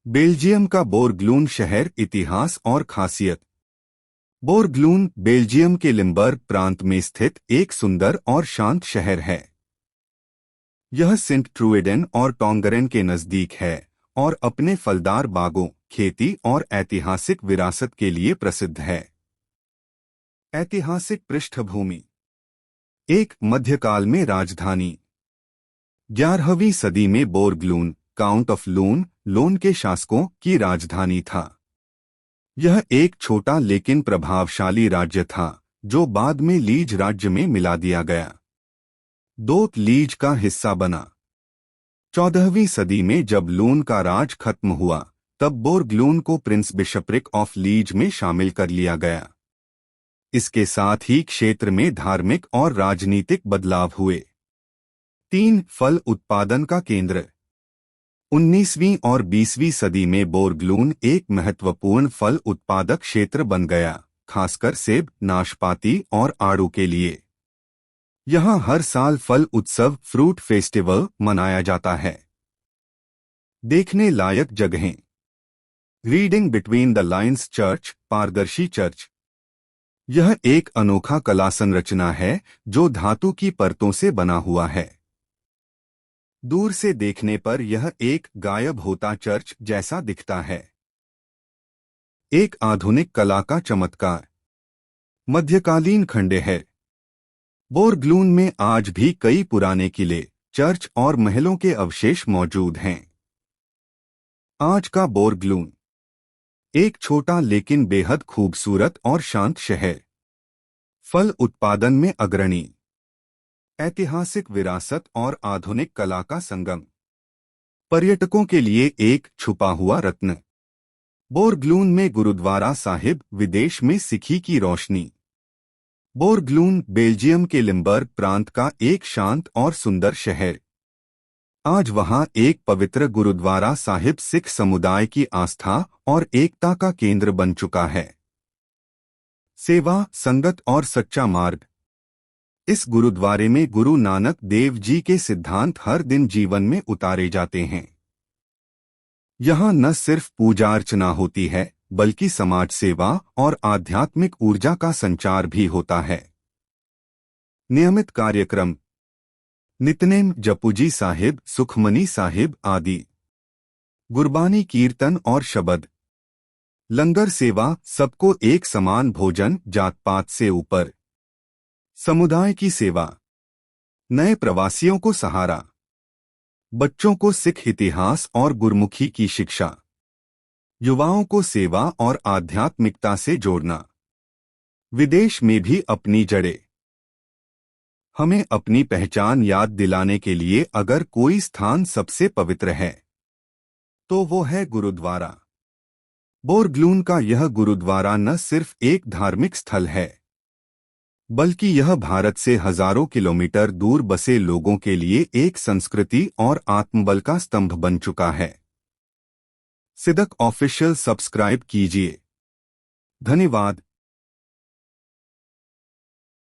Belgium का बोर्गलून शहर, इतिहास और खासियत। बोर्गलून बेल्जियम के लिम्बर्ग प्रांत में स्थित एक सुंदर और शांत शहर है। यह सेंट ट्रूएडेन और टोंगरेन के नजदीक है और अपने फलदार बागों, खेती और ऐतिहासिक विरासत के लिए प्रसिद्ध है। ऐतिहासिक पृष्ठभूमि। एक मध्यकाल में राजधानी। 11वीं सदी में बोर्गलून काउंट ऑफ लोन के शासकों की राजधानी था। यह एक छोटा लेकिन प्रभावशाली राज्य था जो बाद में लीज राज्य में मिला दिया गया। दो लीज का हिस्सा बना। 14वीं सदी में जब लून का राज खत्म हुआ तब बोर्गलून को प्रिंस बिशप्रिक ऑफ लीज में शामिल कर लिया गया। इसके साथ ही क्षेत्र में धार्मिक और राजनीतिक बदलाव हुए। 3 फल उत्पादन का केंद्र। 19वीं और 20वीं सदी में बोर्गलून एक महत्वपूर्ण फल उत्पादक क्षेत्र बन गया, खासकर सेब, नाशपाती और आड़ू के लिए। यहां हर साल फल उत्सव फ्रूट फेस्टिवल मनाया जाता है। देखने लायक जगहें। Reading between the lines church, पारदर्शी चर्च। यह एक अनोखा कला संरचना है जो धातु की परतों से बना हुआ है। दूर से देखने पर यह एक गायब होता चर्च जैसा दिखता है। एक आधुनिक कला का चमत्कार। मध्यकालीन खंडे है। बोर्गलून में आज भी कई पुराने किले, चर्च और महलों के अवशेष मौजूद हैं। आज का बोर्गलून एक छोटा लेकिन बेहद खूबसूरत और शांत शहर। फल उत्पादन में अग्रणी। ऐतिहासिक विरासत और आधुनिक कला का संगम। पर्यटकों के लिए एक छुपा हुआ रत्न। बोर्गलून में गुरुद्वारा साहिब, विदेश में सिखी की रोशनी। बोर्गलून बेल्जियम के लिम्बर्ग प्रांत का एक शांत और सुंदर शहर। आज वहां एक पवित्र गुरुद्वारा साहिब सिख समुदाय की आस्था और एकता का केंद्र बन चुका है। सेवा, संगत और सच्चा मार्ग। इस गुरुद्वारे में गुरु नानक देव जी के सिद्धांत हर दिन जीवन में उतारे जाते हैं। यहाँ न सिर्फ पूजा अर्चना होती है बल्कि समाज सेवा और आध्यात्मिक ऊर्जा का संचार भी होता है। नियमित कार्यक्रम। नितनेम, जपुजी साहिब, सुखमनी साहिब आदि। गुरबानी, कीर्तन और शबद। लंगर सेवा, सबको एक समान भोजन, जात पात से ऊपर। समुदाय की सेवा। नए प्रवासियों को सहारा। बच्चों को सिख इतिहास और गुरमुखी की शिक्षा। युवाओं को सेवा और आध्यात्मिकता से जोड़ना। विदेश में भी अपनी जड़ें। हमें अपनी पहचान याद दिलाने के लिए अगर कोई स्थान सबसे पवित्र है तो वो है गुरुद्वारा। बोर्गलून का यह गुरुद्वारा न सिर्फ एक धार्मिक स्थल है बल्कि यह भारत से हजारों किलोमीटर दूर बसे लोगों के लिए एक संस्कृति और आत्मबल का स्तंभ बन चुका है। सिदक ऑफिशियल सब्सक्राइब कीजिए। धन्यवाद।